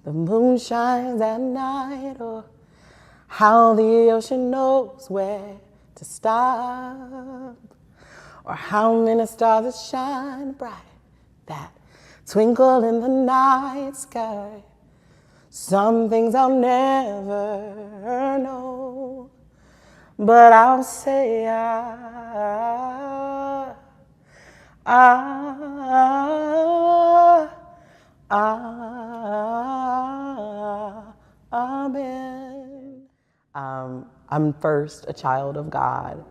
the moon shines at night, or how the ocean knows where to stop, or how many stars that shine bright that twinkle in the night sky. Some things I'll never know, but I'll say amen. I'm first a child of God,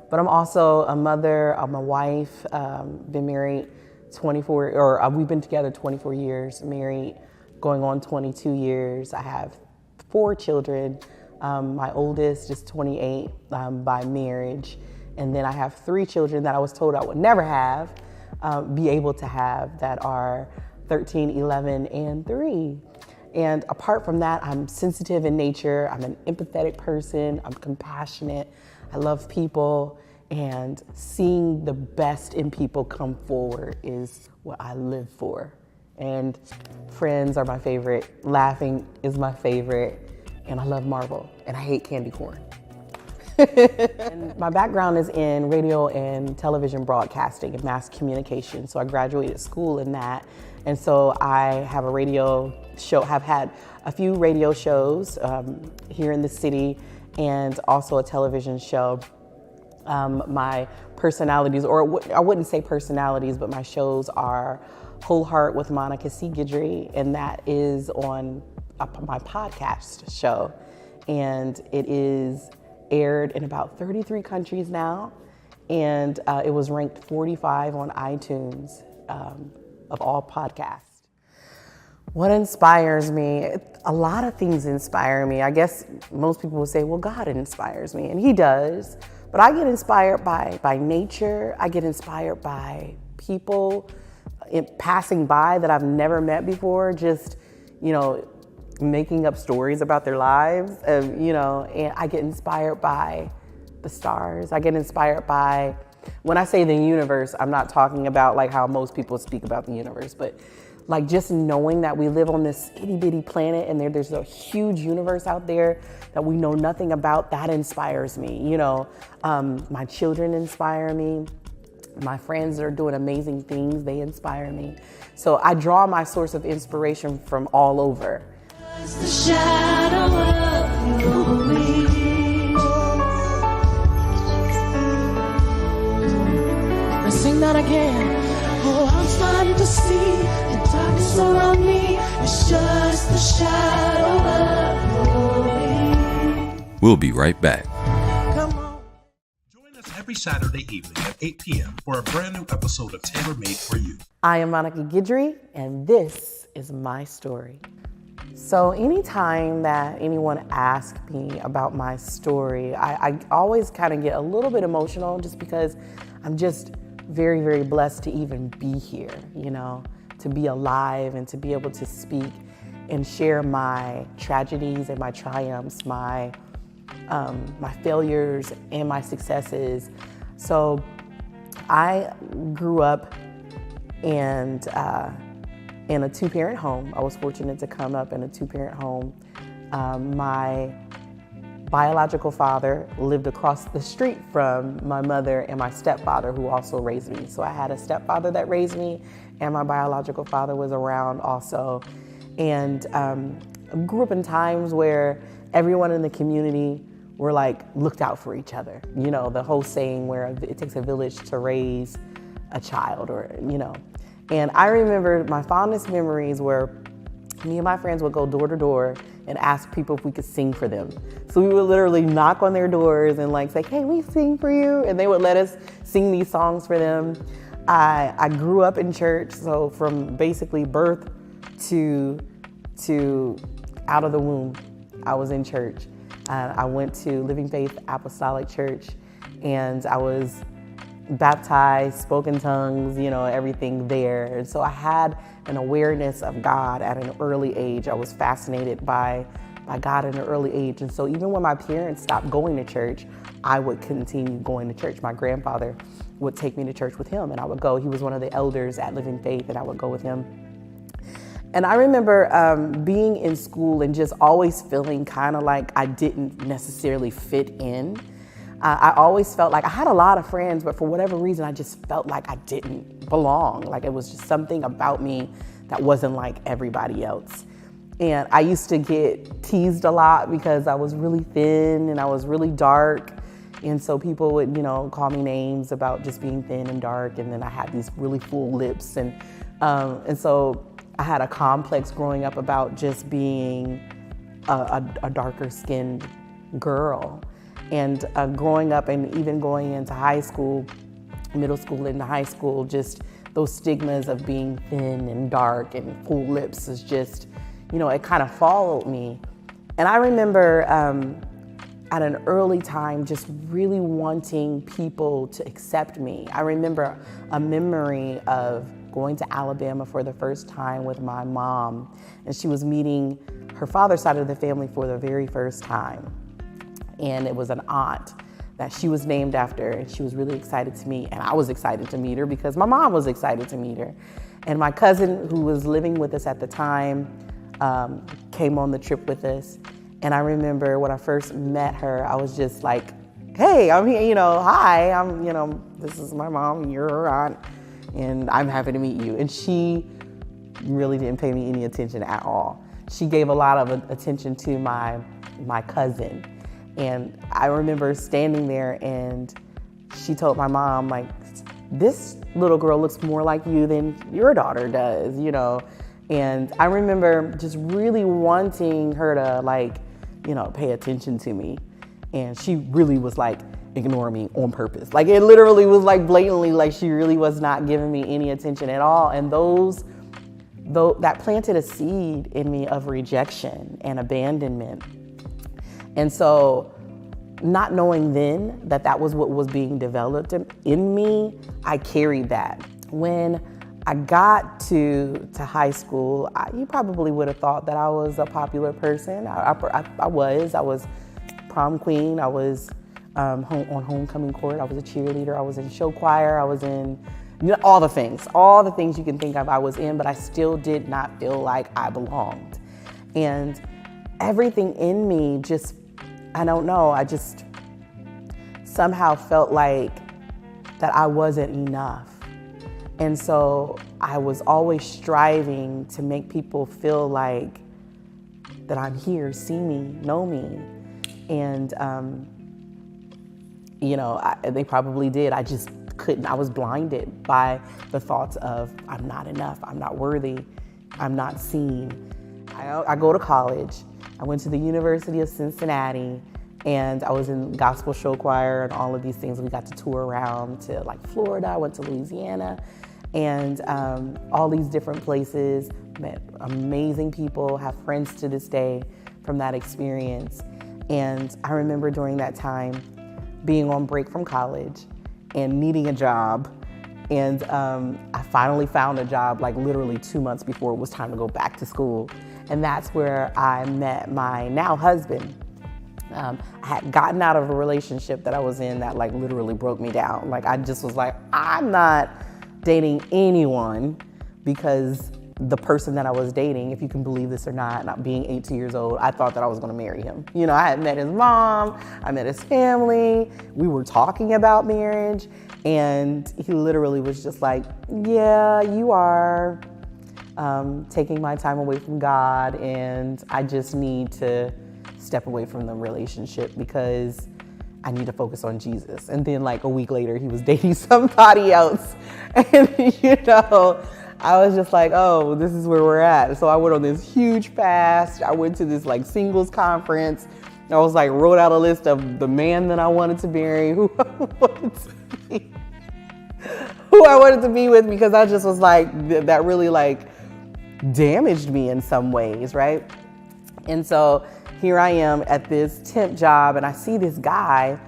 but I'm also a mother, I'm a wife, been married 24, or we've been together 24 years, married going on 22 years. I have 4 children. My oldest is 28 by marriage. And then I have 3 children that I was told I would never have, be able to have, that are 13, 11, and 3. And apart from that, I'm sensitive in nature. I'm an empathetic person. I'm compassionate. I love people. And seeing the best in people come forward is what I live for. And friends are my favorite. Laughing is my favorite. And I love Marvel. And I hate candy corn. And my background is in radio and television broadcasting and mass communication. So I graduated school in that. And so I have a radio show, have had a few radio shows here in the city, and also a television show. My personalities, or I wouldn't say personalities, but my shows are Whole Heart with Monica C. Guidry, and that is on my podcast show. And it is aired in about 33 countries now, and it was ranked 45 on iTunes of all podcasts. What inspires me? A lot of things inspire me. I guess most people will say, well, God inspires me, and He does. But I get inspired by nature. I get inspired by people passing by that I've never met before, just, making up stories about their lives, and I get inspired by the stars. I get inspired by, when I say the universe, I'm not talking about like how most people speak about the universe, but like just knowing that we live on this itty bitty planet and there's a huge universe out there that we know nothing about, that inspires me. My children inspire me. My friends that are doing amazing things, they inspire me. So I draw my source of inspiration from all over. The shadow of your wings. Let's sing that again. Oh, I'm starting to see the darkness around me. It's just the shadow of your wings. We'll be right back. Come on. Join us every Saturday evening at 8 p.m. for a brand new episode of Tailor Made for You. I am Monica Guidry, and this is my story. So anytime that anyone asks me about my story, I always kind of get a little bit emotional, just because I'm just very, very blessed to even be here, to be alive and to be able to speak and share my tragedies and my triumphs, my failures and my successes. So I grew up in a 2-parent home. I was fortunate to come up in a 2-parent home. My biological father lived across the street from my mother and my stepfather, who also raised me. So I had a stepfather that raised me, and my biological father was around also. And I grew up in times where everyone in the community were looked out for each other. The whole saying where it takes a village to raise a child, And I remember my fondest memories were me and my friends would go door to door and ask people if we could sing for them. So we would literally knock on their doors and say, hey, we sing for you. And they would let us sing these songs for them. I grew up in church. So from basically birth to out of the womb, I was in church. I went to Living Faith Apostolic Church, and I was baptized, spoke in tongues, everything there. And so I had an awareness of God at an early age. I was fascinated by God at an early age. And so even when my parents stopped going to church, I would continue going to church. My grandfather would take me to church with him, and I would go. He was one of the elders at Living Faith, and I would go with him. And I remember being in school and just always feeling kind of like I didn't necessarily fit in. I always felt like I had a lot of friends, but for whatever reason, I just felt like I didn't belong. Like it was just something about me that wasn't like everybody else. And I used to get teased a lot because I was really thin and I was really dark. And so people would, call me names about just being thin and dark. And then I had these really full lips. And so I had a complex growing up about just being a darker skinned girl. And growing up and even going into high school, middle school into high school, just those stigmas of being thin and dark and full lips is just, it kind of followed me. And I remember at an early time just really wanting people to accept me. I remember a memory of going to Alabama for the first time with my mom, and she was meeting her father's side of the family for the very first time. And it was an aunt that she was named after, and she was really excited to meet, and I was excited to meet her because my mom was excited to meet her. And my cousin, who was living with us at the time, came on the trip with us. And I remember when I first met her, I was just like, hey, I'm here, hi, this is my mom, you're her aunt, and I'm happy to meet you. And she really didn't pay me any attention at all. She gave a lot of attention to my cousin. And I remember standing there and she told my mom, like, this little girl looks more like you than your daughter does, And I remember just really wanting her to pay attention to me. And she really was like ignoring me on purpose. Like it literally was like blatantly, like she really was not giving me any attention at all. And that planted a seed in me of rejection and abandonment. And so not knowing then that was what was being developed in me, I carried that. When I got to high school, you probably would have thought that I was a popular person. I was prom queen. I was on homecoming court. I was a cheerleader. I was in show choir. I was in all the things you can think of I was in, but I still did not feel like I belonged. And everything in me just, I don't know, I just somehow felt like that I wasn't enough. And so I was always striving to make people feel like that I'm here, see me, know me. And, they probably did. I just couldn't. I was blinded by the thoughts of I'm not enough, I'm not worthy, I'm not seen. I go to college. I went to the University of Cincinnati, and I was in gospel show choir and all of these things. We got to tour around to like Florida. I went to Louisiana, and all these different places. Met amazing people. Have friends to this day from that experience. And I remember during that time being on break from college and needing a job. And I finally found a job like literally 2 months before it was time to go back to school. And that's where I met my now husband. I had gotten out of a relationship that I was in that like literally broke me down. Like I just was like, I'm not dating anyone, because the person that I was dating, if you can believe this or not being 18 years old, I thought that I was gonna marry him. I had met his mom, I met his family, we were talking about marriage, and he literally was just like, yeah, you are taking my time away from God, and I just need to step away from the relationship because I need to focus on Jesus. And then like a week later, he was dating somebody else. And I was just like, oh, this is where we're at. So I went on this huge fast. I went to this like singles conference. I was like, wrote out a list of the man that I wanted to marry, who I wanted to be with, because I just was like, that really like damaged me in some ways, right? And so here I am at this temp job, and I see this guy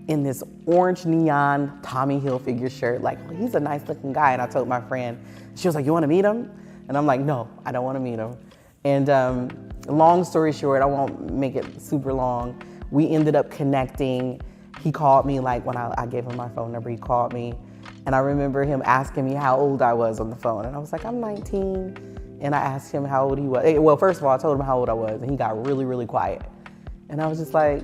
in this orange neon Tommy Hilfiger shirt. Like, well, he's a nice looking guy. And I told my friend, she was like, you want to meet him? And I'm like, no, I don't want to meet him. And long story short, I won't make it super long. We ended up connecting. He called me, like when I gave him my phone number, he called me. And I remember him asking me how old I was on the phone. And I was like, I'm 19. And I asked him how old he was. Well, first of all, I told him how old I was, and he got really, really quiet. And I was just like,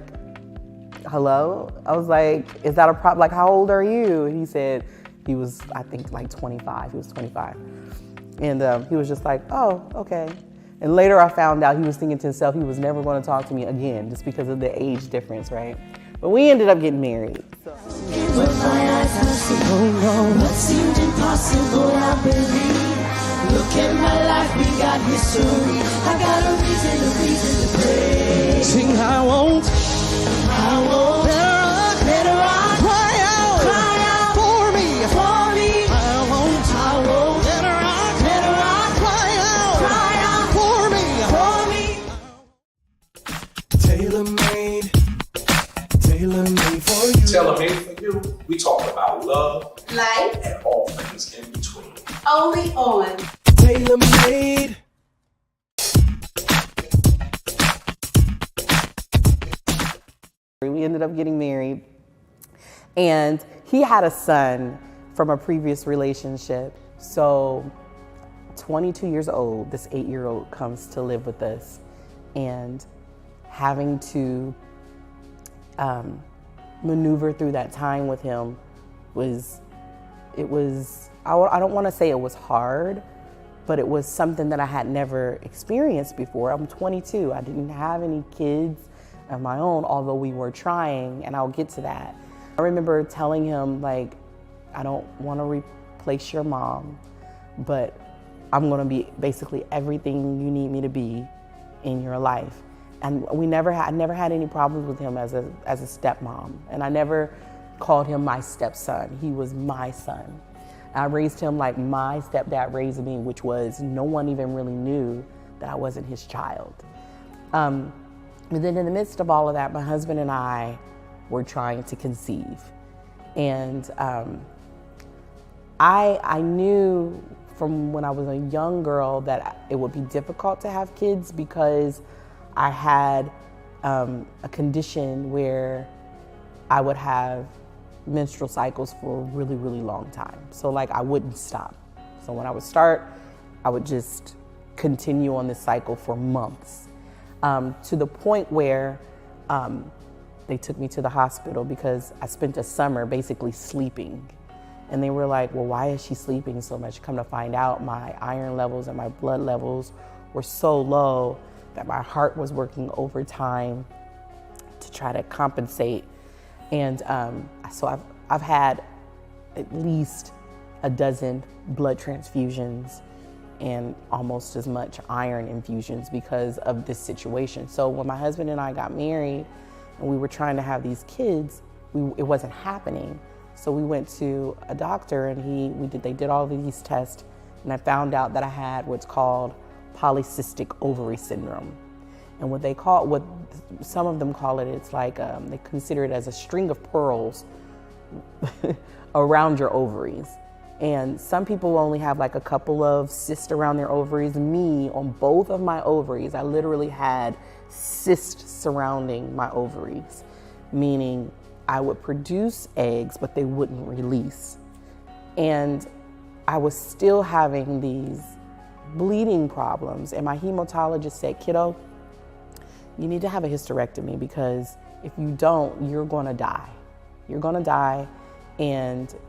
hello? I was like, is that a problem? Like, how old are you? And he said he was, I think, like 25. He was 25. And he was just like, oh, okay. And later I found out he was thinking to himself he was never going to talk to me again just because of the age difference, right? But we ended up getting married. So. With my eyes I see, what seemed impossible, I believe. Look at my life, we got history. I got a reason to pray. Sing, I won't let her cry out for me. I won't Let her cry out for me. Tailor-made for you. Tailor-made for you. We talk about love, Life, and all things in between. only on Tailor-made. We ended up getting married, and he had a son from a previous relationship. So 22 years old, this 8-year-old comes to live with us, and having to maneuver through that time with him I don't want to say it was hard, but it was something that I had never experienced before. I'm 22. I didn't have any kids of my own, although we were trying, and I'll get to that. I remember telling him, like, I don't want to replace your mom, but I'm going to be basically everything you need me to be in your life. And I never had any problems with him as a stepmom, and I never called him my stepson. He was my son. I raised him like my stepdad raised me, which was no one even really knew that I wasn't his child. But then in the midst of all of that, my husband and I were trying to conceive. And I knew from when I was a young girl that it would be difficult to have kids because I had a condition where I would have menstrual cycles for a really, really long time. So like I wouldn't stop. So when I would start, I would just continue on this cycle for months, to the point where they took me to the hospital because I spent a summer basically sleeping. And they were like, well, why is she sleeping so much? Come to find out, my iron levels and my blood levels were so low that my heart was working overtime to try to compensate. And so I've had at least a dozen blood transfusions and almost as much iron infusions because of this situation. So when my husband and I got married and we were trying to have these kids, it wasn't happening. So we went to a doctor and they did all of these tests, and I found out that I had what's called polycystic ovary syndrome. And what some of them call it, it's like they consider it as a string of pearls around your ovaries. And some people only have like a couple of cysts around their ovaries. Me, on both of my ovaries, I literally had cysts surrounding my ovaries, meaning I would produce eggs, but they wouldn't release. And I was still having these bleeding problems. And my hematologist said, kiddo, you need to have a hysterectomy because if you don't, you're gonna die. You're gonna die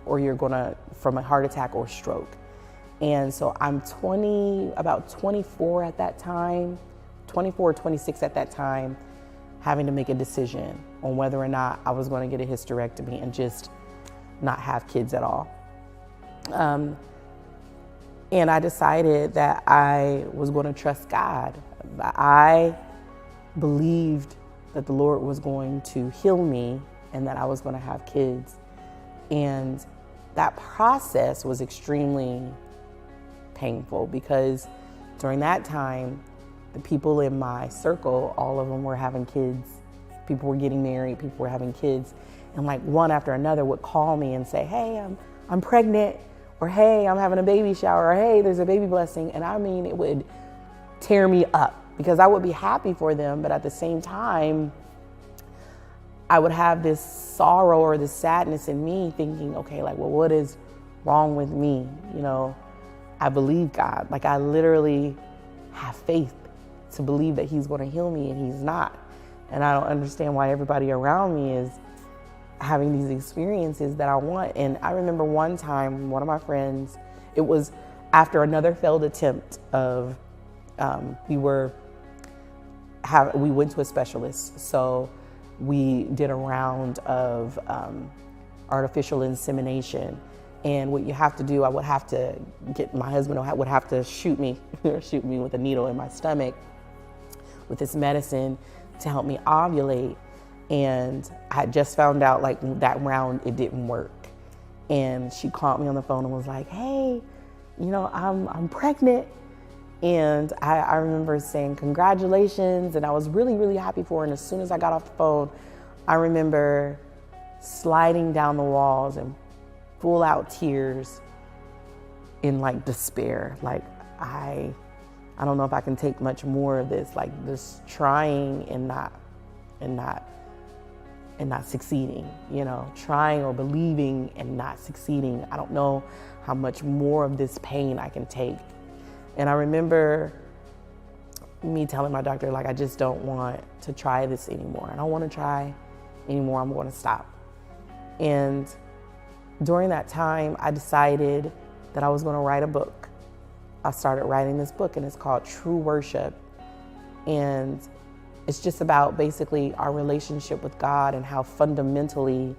or you're gonna, from a heart attack or stroke. And so I'm about 24 at that time, 24 or 26 at that time, having to make a decision on whether or not I was gonna get a hysterectomy and just not have kids at all. And I decided that I was gonna trust God. I believed that the Lord was going to heal me and that I was gonna have kids. And that process was extremely painful because during that time, the people in my circle, all of them were having kids. People were getting married, people were having kids. And like one after another would call me and say, hey, I'm pregnant, or hey, I'm having a baby shower, or hey, there's a baby blessing. And I mean, it would tear me up because I would be happy for them, but at the same time, I would have this sorrow or this sadness in me thinking, okay, like, well, what is wrong with me? You know, I believe God. Like, I literally have faith to believe that he's going to heal me, and he's not. And I don't understand why everybody around me is having these experiences that I want. And I remember one time, one of my friends, it was after another failed attempt of, we went to a specialist. So we did a round of artificial insemination. And what you have to do, I would have to get, my husband would have to shoot me with a needle in my stomach with this medicine to help me ovulate. And I had just found out, like, that round, it didn't work. And she called me on the phone and was like, hey, you know, I'm pregnant. And I remember saying, congratulations. And I was really, really happy for her. And as soon as I got off the phone, I remember sliding down the walls and full out tears in, like, despair. Like, I don't know if I can take much more of this, like, this trying and not succeeding, you know, trying or believing and not succeeding. I don't know how much more of this pain I can take. And I remember me telling my doctor, like, I just don't want to try this anymore. I don't want to try anymore. I'm going to stop. And during that time, I decided that I was going to write a book. I started writing this book, and it's called True Worship. And it's just about basically our relationship with God and how fundamentally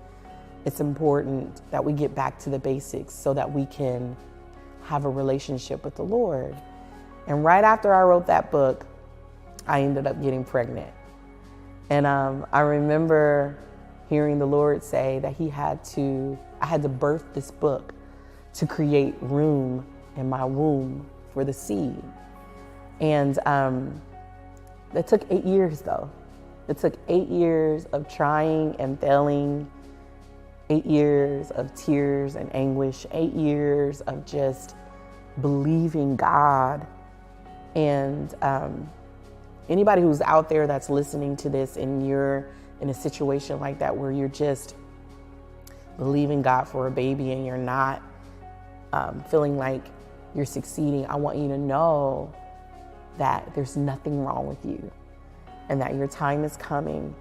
it's important that we get back to the basics so that we can have a relationship with the Lord. And right after I wrote that book, I ended up getting pregnant. And I remember hearing the Lord say that I had to birth this book to create room in my womb for the seed. And it took 8 years, though. It took 8 years of trying and failing, 8 years of tears and anguish, 8 years of just believing God. And anybody who's out there that's listening to this and you're in a situation like that where you're just believing God for a baby and you're not feeling like you're succeeding, I want you to know that there's nothing wrong with you and that your time is coming.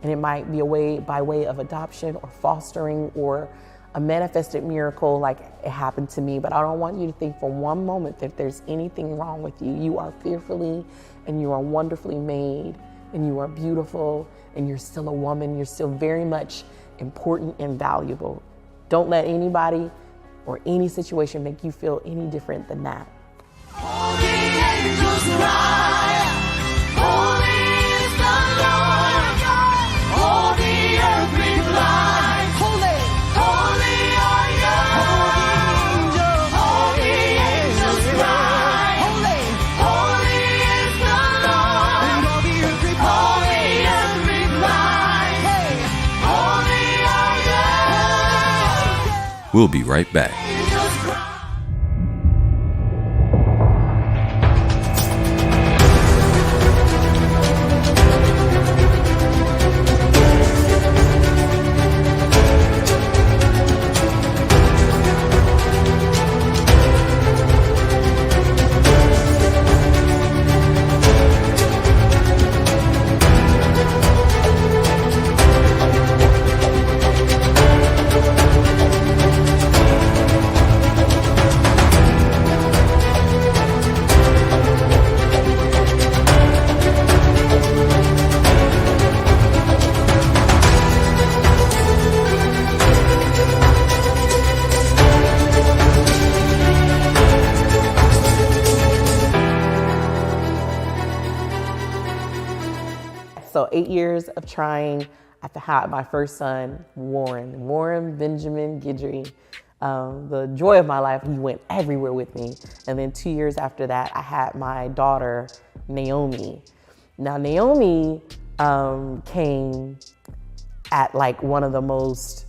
And it might be by way of adoption or fostering or a manifested miracle like it happened to me. But I don't want you to think for one moment that there's anything wrong with you. You are fearfully and you are wonderfully made, and you are beautiful, and you're still a woman. You're still very much important and valuable. Don't let anybody or any situation make you feel any different than that. All the angels cry, holy is the Lord God. All the earth replies, holy, holy are you. All the angels cry, holy, holy is the Lord. And all the earth replies, hey, holy are you. We'll be right back. So 8 years of trying, I had my first son, Warren Benjamin Guidry. The joy of my life, he went everywhere with me. And then 2 years after that, I had my daughter, Naomi. Now, Naomi came at like one of the most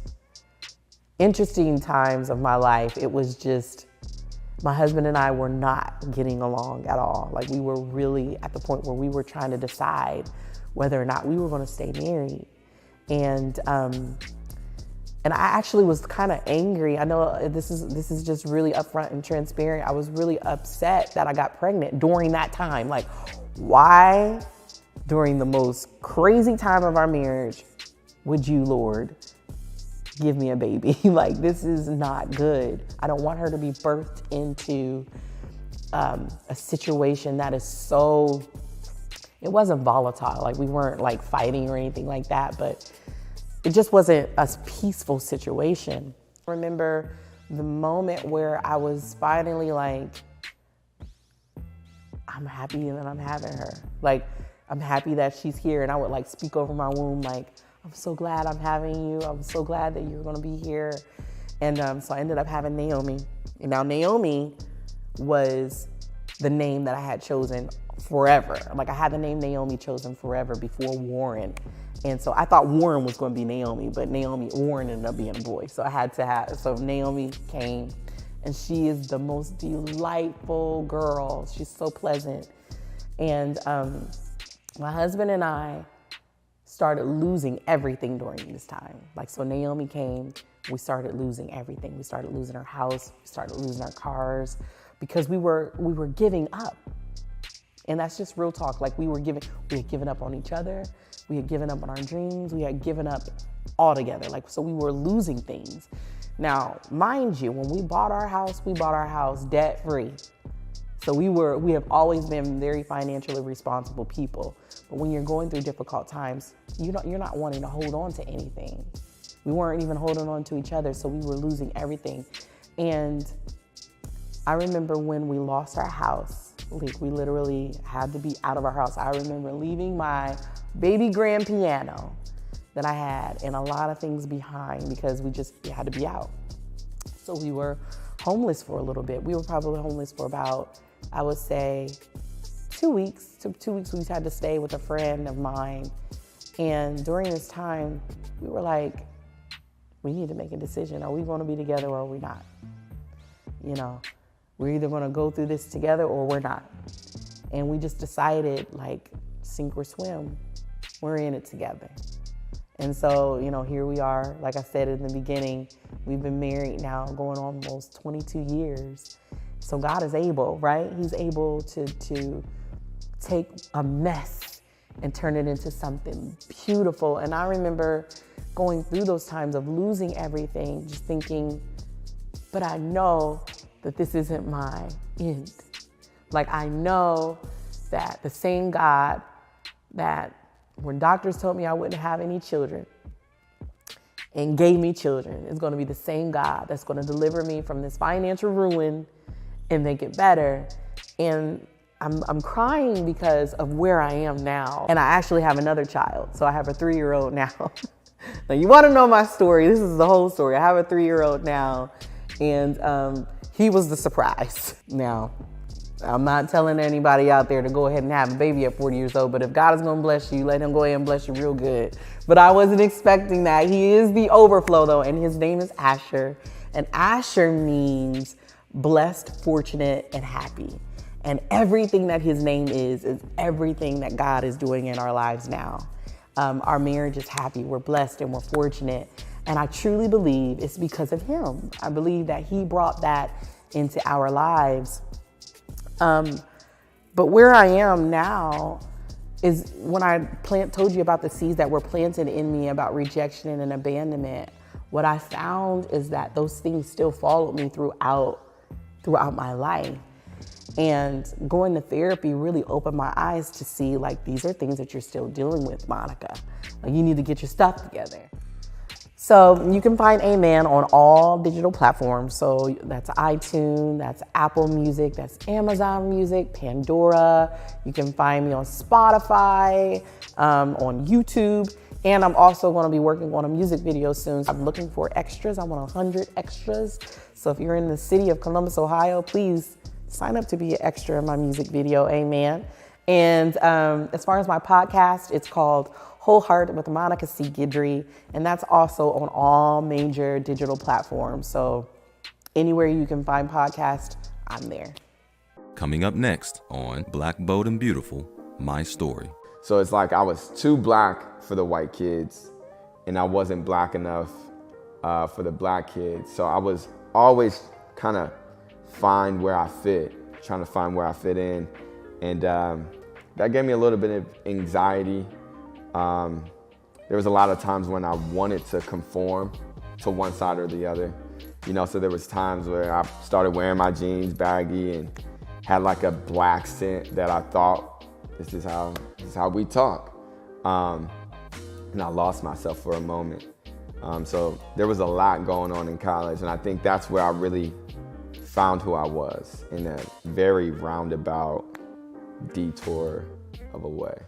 interesting times of my life. It was just, my husband and I were not getting along at all. Like, we were really at the point where we were trying to decide whether or not we were going to stay married. And And I actually was kind of angry. I know this is just really upfront and transparent. I was really upset that I got pregnant during that time. Like, why, during the most crazy time of our marriage, would you, Lord, give me a baby? Like, this is not good. I don't want her to be birthed into a situation that is so, it wasn't volatile. Like, we weren't like fighting or anything like that, but it just wasn't a peaceful situation. I remember the moment where I was finally like, I'm happy that I'm having her. Like, I'm happy that she's here. And I would like speak over my womb, like, I'm so glad I'm having you. I'm so glad that you're gonna be here. And so I ended up having Naomi. And now Naomi was the name that I had chosen forever. Like, I had the name Naomi chosen forever before Warren. And so I thought Warren was going to be Naomi, but Warren ended up being a boy. So I had to have, so Naomi came, and she is the most delightful girl. She's so pleasant. And my husband and I started losing everything during this time. Like, so Naomi came, we started losing everything. We started losing our house, we started losing our cars, because we were giving up. And that's just real talk. Like, we had given up on each other. We had given up on our dreams. We had given up altogether. Like, so we were losing things. Now, mind you, when we bought our house debt free. So we have always been very financially responsible people. But when you're going through difficult times, you're not wanting to hold on to anything. We weren't even holding on to each other, so we were losing everything. And I remember when we lost our house, like, we literally had to be out of our house. I remember leaving my baby grand piano that I had and a lot of things behind because we had to be out. So we were homeless for a little bit. We were probably homeless for about, I would say, 2 weeks. 2 weeks we had to stay with a friend of mine. And during this time, we were like, we need to make a decision. Are we going to be together or are we not? You know, we're either going to go through this together or we're not. And we just decided, like, sink or swim. We're in it together. And so, you know, here we are. Like I said in the beginning, we've been married now going on almost 22 years. So God is able, right? He's able to take a mess and turn it into something beautiful. And I remember going through those times of losing everything, just thinking, but I know that this isn't my end. Like, I know that the same God that when doctors told me I wouldn't have any children and gave me children is going to be the same God that's going to deliver me from this financial ruin and make it better. And I'm crying because of where I am now. And I actually have another child. So I have a 3-year-old now. Now, you want to know my story? This is the whole story. I have a 3-year-old now, and he was the surprise. Now, I'm not telling anybody out there to go ahead and have a baby at 40 years old, but if God is going to bless you, let him go ahead and bless you real good. But I wasn't expecting that. He is the overflow, though, and his name is Asher. And Asher means blessed, fortunate, and happy. And everything that his name is everything that God is doing in our lives now. Our marriage is happy, we're blessed, and we're fortunate. And I truly believe it's because of him. I believe that he brought that into our lives. But where I am now is when I told you about the seeds that were planted in me about rejection and abandonment. What I found is that those things still followed me throughout my life. And going to therapy really opened my eyes to see, like, these are things that you're still dealing with, Monica. Like, you need to get your stuff together. So you can find Amen on all digital platforms. So that's iTunes, that's Apple Music, that's Amazon Music, Pandora. You can find me on Spotify, on YouTube. And I'm also going to be working on a music video soon. I'm looking for extras. I want 100 extras. So if you're in the city of Columbus, Ohio, please sign up to be an extra in my music video, amen. And as far as my podcast, it's called Wholehearted with Monica C. Guidry, and that's also on all major digital platforms. So anywhere you can find podcasts, I'm there. Coming up next on Black, Bold, and Beautiful, My Story. So it's like I was too black for the white kids, and I wasn't black enough for the black kids. So I was always kind of trying to find where I fit in. And that gave me a little bit of anxiety. There was a lot of times when I wanted to conform to one side or the other. So there was times where I started wearing my jeans baggy and had like a black accent that I thought, this is how we talk. And I lost myself for a moment. So there was a lot going on in college, and I think that's where I really found who I was, in a very roundabout detour of a way.